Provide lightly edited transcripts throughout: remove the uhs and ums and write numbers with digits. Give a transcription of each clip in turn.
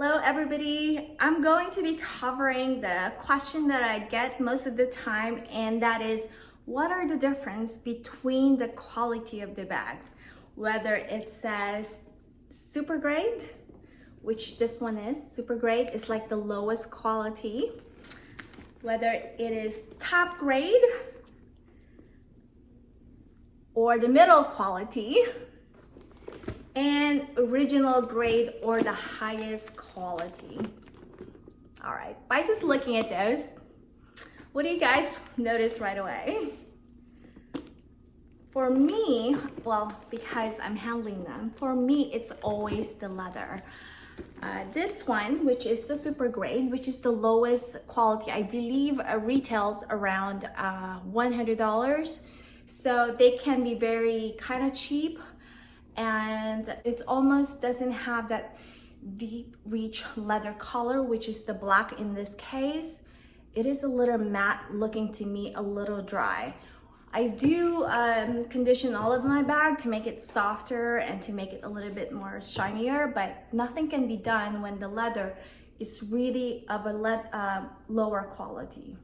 Hello everybody, I'm going to be covering the question that I get most of the time, and that is, what are the difference between the quality of the bags? Whether it says super grade, which this one is, super grade is like the lowest quality. Whether it is top grade or the middle quality, and original grade or the highest quality. All right, by just looking at those, what do you guys notice right away? For me, well, because I'm handling them, for me, it's always the leather. This one, which is the super grade, which is the lowest quality, I believe retails around $100. So they can be very kind of cheap, and it almost doesn't have that deep rich leather color, which is the black in this case. It is a little matte looking to me, a little dry. I do condition all of my bag to make it softer and to make it a little bit more shinier, but nothing can be done when the leather is really of a lower quality.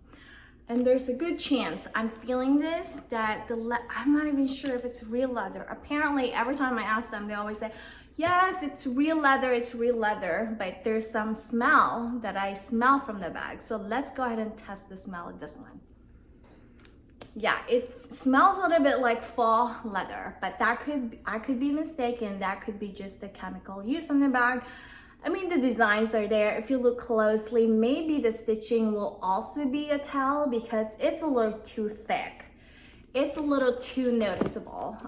And there's a good chance, I'm feeling this, that I'm not even sure if it's real leather. Apparently, every time I ask them, they always say, yes, it's real leather, but there's some smell that I smell from the bag. So let's go ahead and test the smell of this one. Yeah, it smells a little bit like fall leather, but I could be mistaken. That could be just the chemical used on the bag. I mean, the designs are there. If you look closely, maybe the stitching will also be a tell because it's a little too thick. It's a little too noticeable.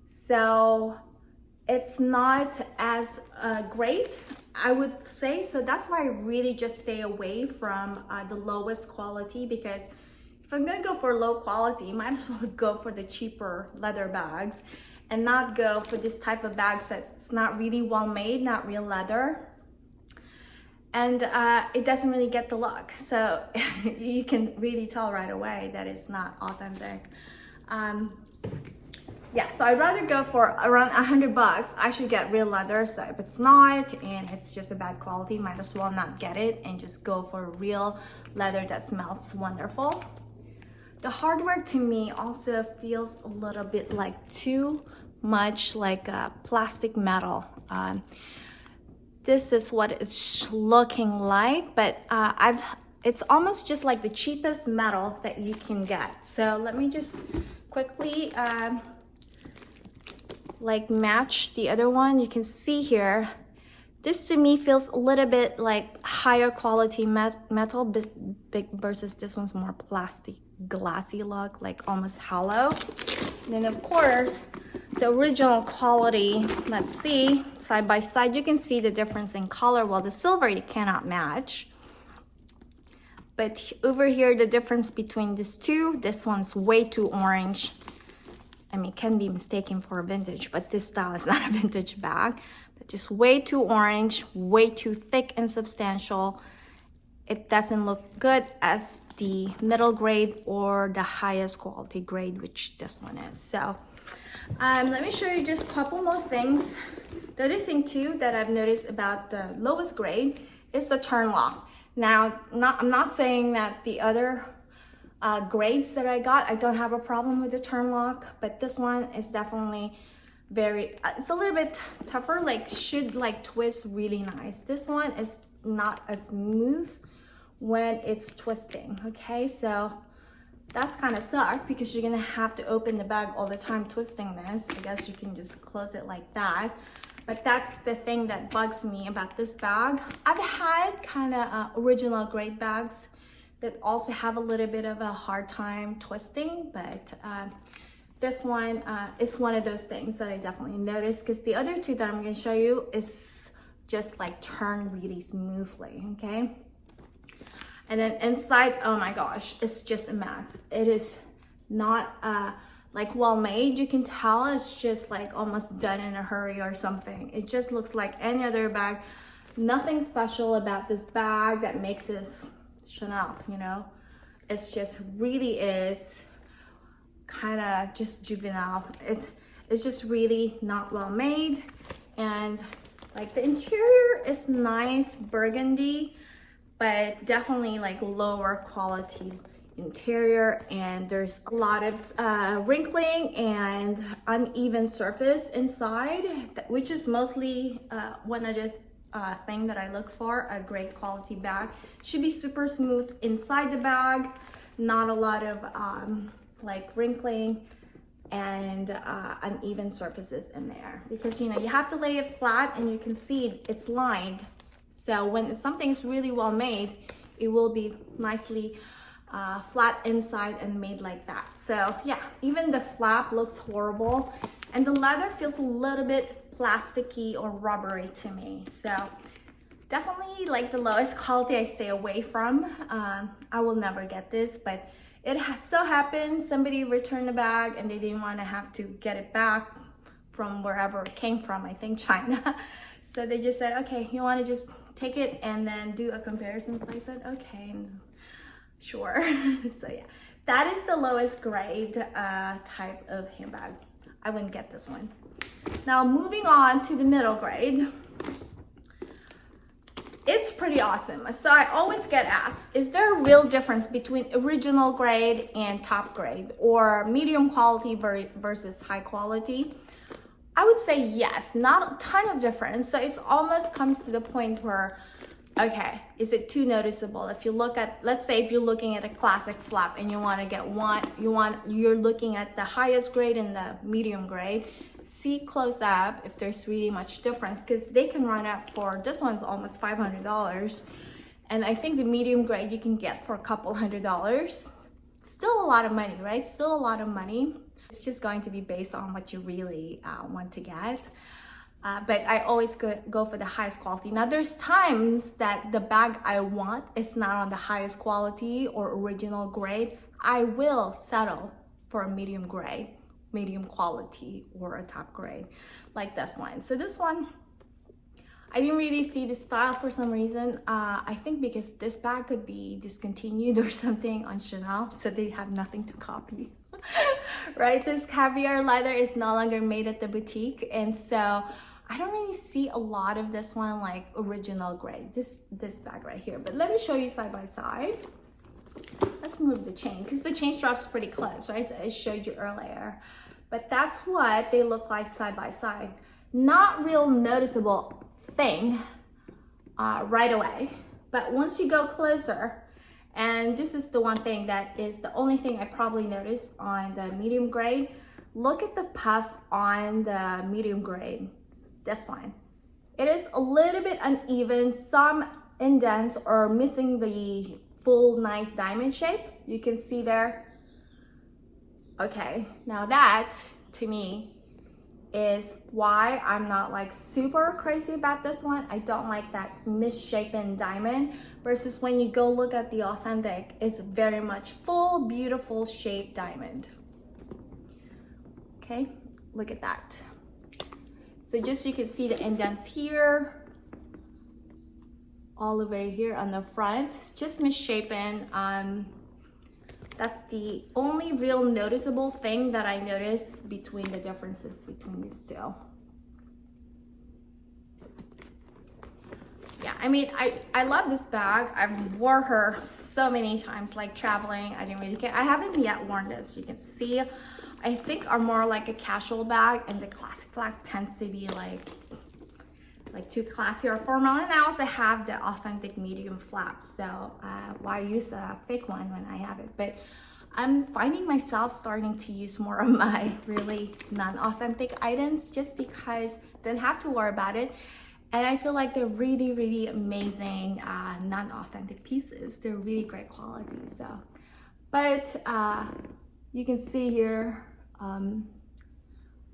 So it's not as great, I would say. So that's why I really just stay away from the lowest quality, because if I'm gonna go for low quality, might as well go for the cheaper leather bags and not go for this type of bags that's not really well made, not real leather. And it doesn't really get the look. So you can really tell right away that it's not authentic. Yeah, so I'd rather go for around $100. I should get real leather. So if it's not, and it's just a bad quality, might as well not get it and just go for real leather that smells wonderful. The hardware to me also feels a little bit like too much like a plastic metal. This is what it's looking like, but it's almost just like the cheapest metal that you can get. So let me just quickly like match the other one. You can see here, this to me feels a little bit like higher quality metal big versus this one's more plastic, glassy look, like almost hollow. And then of course, the original quality, let's see, side by side, you can see the difference in color. Well, the silver you cannot match. But over here, the difference between these two, this one's way too orange. I mean, it can be mistaken for a vintage, but this style is not a vintage bag. But just way too orange, way too thick and substantial. It doesn't look good as the middle grade or the highest quality grade, which this one is. So let me show you just a couple more things. The other thing too that I've noticed about the lowest grade is the turn lock. Now, I'm not saying that the other grades that I got, I don't have a problem with the turn lock, but this one is definitely very, it's a little bit tougher, like should like twist really nice. This one is not as smooth when it's twisting, okay? So that's kind of suck because you're gonna have to open the bag all the time twisting this. I guess you can just close it like that. But that's the thing that bugs me about this bag. I've had kind of original grade bags that also have a little bit of a hard time twisting, but this one is one of those things that I definitely noticed, because the other two that I'm gonna show you is just like turn really smoothly, okay? And then inside, oh my gosh, it's just a mess. It is not like well made. You can tell it's just like almost done in a hurry or something. It just looks like any other bag. Nothing special about this bag that makes this Chanel, you know? It's just really is kind of just juvenile. It's just really not well made. And Like the interior is nice burgundy, but definitely like lower quality interior, and there's a lot of wrinkling and uneven surface inside, which is mostly one of the thing that I look for. A great quality bag should be super smooth inside the bag, not a lot of like wrinkling and uneven surfaces in there, because you know you have to lay it flat, and you can see it's lined. So when something's really well made, it will be nicely flat inside and made like that. So yeah, even the flap looks horrible, and the leather feels a little bit plasticky or rubbery to me. So definitely like the lowest quality I stay away from. I will never get this, but it so happened somebody returned the bag and they didn't want to have to get it back from wherever it came from, I think China. So they just said, okay, you want to just take it and then do a comparison? So I said, okay, sure. So yeah, that is the lowest grade type of handbag. I wouldn't get this one. Now moving on to the middle grade. It's pretty awesome. So I always get asked, is there a real difference between original grade and top grade, or medium quality versus high quality? I would say yes, not a ton of difference. So it almost comes to the point where, okay, is it too noticeable? If you look at, let's say if you're looking at a classic flap and you want to get one, you're looking at the highest grade and the medium grade, see close up if there's really much difference, because they can run up for, this one's almost $500, and I think the medium grade you can get for a couple $100. Still a lot of money, right? Still a lot of money. It's just going to be based on what you really want to get. But I always go for the highest quality. Now there's times that the bag I want is not on the highest quality or original grade. I will settle for a medium grade, medium quality, or a top grade, like this one. So this one, I didn't really see the style for some reason. I think because this bag could be discontinued or something on Chanel, so they have nothing to copy. Right? This caviar leather is no longer made at the boutique, and so I don't really see a lot of this one like original grade, this bag right here. But let me show you side by side. Let's move the chain, because the chain strap's pretty close, right? So I showed you earlier. But that's what they look like side by side. Not real noticeable thing right away, but once you go closer, and this is the one thing that is the only thing I probably noticed on the medium grade, look at the puff on the medium grade. This one, it is a little bit uneven. Some indents are missing the full nice diamond shape. You can see there. Okay, now that to me is why I'm not like super crazy about this one. I don't like that misshapen diamond, versus when you go look at the authentic, it's very much full, beautiful shaped diamond. Okay, look at that. So just you can see the indents here, all the way here on the front, just misshapen. That's the only real noticeable thing that I noticed between the differences between these two. Yeah, I mean, I love this bag. I've wore her so many times, like traveling. I didn't really care. I haven't yet worn this. You can see, I think are more like a casual bag, and the classic flag tends to be like too classy or formal. And I also have the authentic medium flap, so why use a fake one when I have it? But I'm finding myself starting to use more of my really non-authentic items, just because I don't have to worry about it. And I feel like they're really, really amazing non-authentic pieces. They're really great quality. So, but you can see here,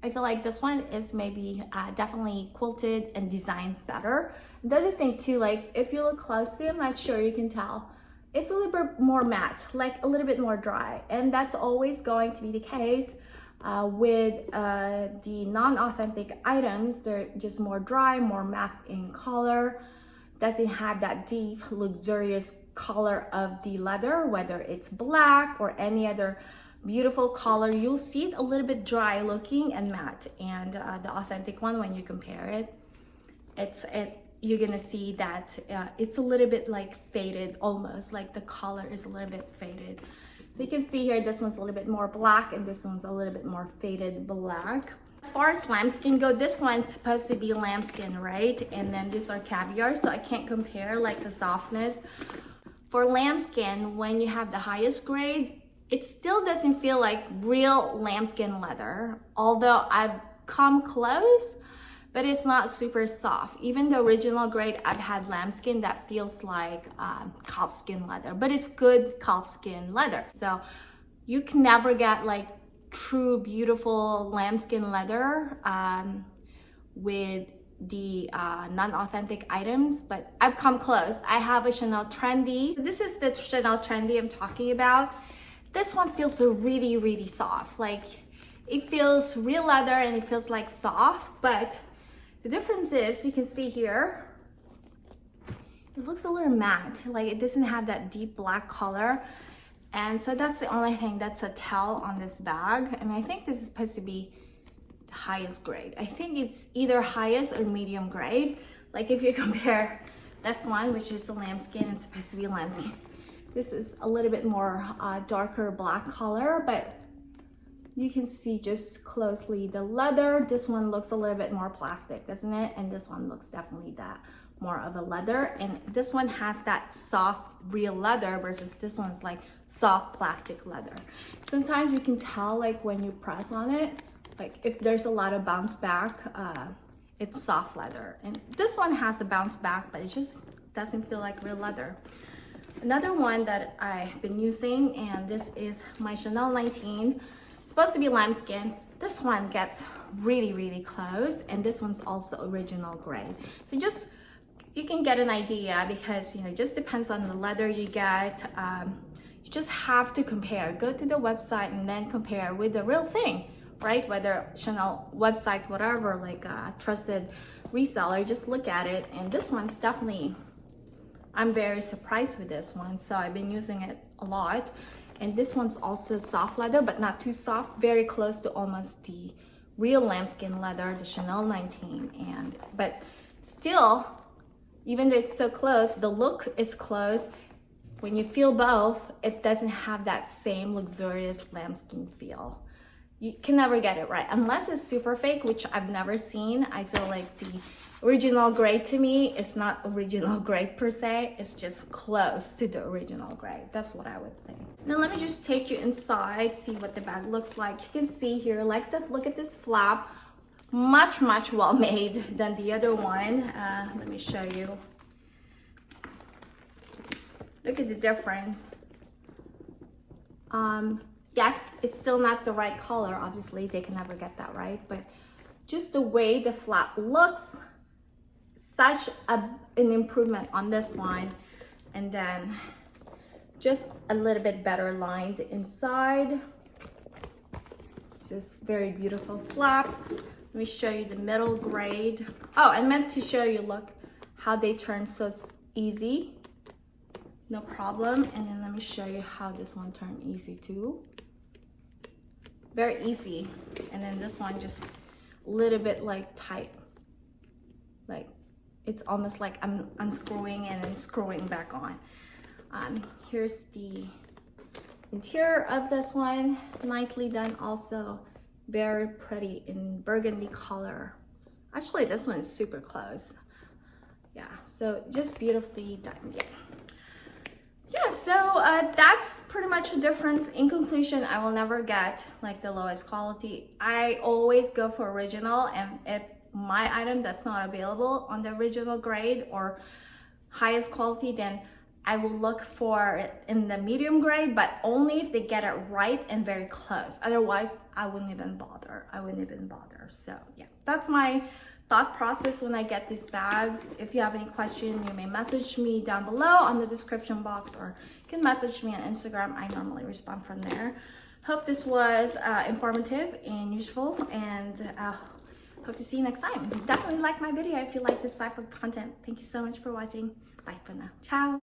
I feel like this one is maybe definitely quilted and designed better. The other thing too, like if you look closely, I'm not sure you can tell, it's a little bit more matte, like a little bit more dry. And that's always going to be the case with the non-authentic items. They're just more dry, more matte in color. Doesn't have that deep, luxurious color of the leather, whether it's black or any other beautiful color. You'll see it a little bit dry looking and matte, and the authentic one, when you compare it, you're gonna see that it's a little bit like faded, almost like the color is a little bit faded. So you can see here, this one's a little bit more black and this one's a little bit more faded black. As far as lambskin go, this one's supposed to be lambskin, right? And then these are caviar, so I can't compare like the softness. For lambskin, when you have the highest grade, it still doesn't feel like real lambskin leather, although I've come close, but it's not super soft. Even the original grade, I've had lambskin that feels like calfskin leather, but it's good calfskin leather. So you can never get like true beautiful lambskin leather with the non-authentic items, but I've come close. I have a Chanel Trendy. This is the Chanel Trendy I'm talking about. This one feels really, really soft. Like it feels real leather and it feels like soft, but the difference is, you can see here, it looks a little matte, like it doesn't have that deep black color. And so that's the only thing that's a tell on this bag. And I think this is supposed to be the highest grade. I think it's either highest or medium grade. Like if you compare this one, which is the lambskin, it's supposed to be lambskin. This is a little bit more darker black color, but you can see just closely the leather. This one looks a little bit more plastic, doesn't it? And this one looks definitely that more of a leather. And this one has that soft real leather versus this one's like soft plastic leather. Sometimes you can tell like when you press on it, like if there's a lot of bounce back, it's soft leather. And this one has a bounce back, but it just doesn't feel like real leather. Another one that I've been using, and this is my Chanel 19. Supposed to be lambskin. This one gets really, really close, and this one's also original grade. So just, you can get an idea, because you know, it just depends on the leather you get. You just have to compare. Go to the website and then compare with the real thing, right? Whether Chanel website, whatever, like a trusted reseller, just look at it. And this one's definitely, I'm very surprised with this one. So I've been using it a lot. And this one's also soft leather, but not too soft, very close to almost the real lambskin leather, the Chanel 19. But still, even though it's so close, the look is close. When you feel both, it doesn't have that same luxurious lambskin feel. You can never get it right, unless it's super fake, which I've never seen. I feel like the original grade to me is not original grade per se, it's just close to the original grade. That's what I would think. Now let me just take you inside, see what the bag looks like. You can see here, like look at this flap, much well made than the other one. Let me show you. Look at the difference. Yes, it's still not the right color. Obviously, they can never get that right, but just the way the flap looks, such an improvement on this one. And then just a little bit better lined inside. This is very beautiful flap. Let me show you the middle grade. Oh, I meant to show you, look, how they turn so easy. No problem. And then let me show you how this one turned easy too. Very easy. And then this one just a little bit like tight. Like it's almost like I'm unscrewing and then screwing back on. Here's the interior of this one. Nicely done also. Very pretty in burgundy color. Actually, this one is super close. Yeah, so just beautifully done. Yeah, so that's pretty much the difference. In conclusion, I will never get like the lowest quality. I always go for original, and if my item that's not available on the original grade or highest quality, then I will look for it in the medium grade, but only if they get it right and very close. Otherwise, I wouldn't even bother. So yeah, that's my thought process when I get these bags. If you have any question, you may message me down below on the description box, or you can message me on Instagram. I normally respond from there. Hope this was informative and useful, and hope to see you next time. Definitely like my video if you like this type of content. Thank you so much for watching. Bye for now. Ciao.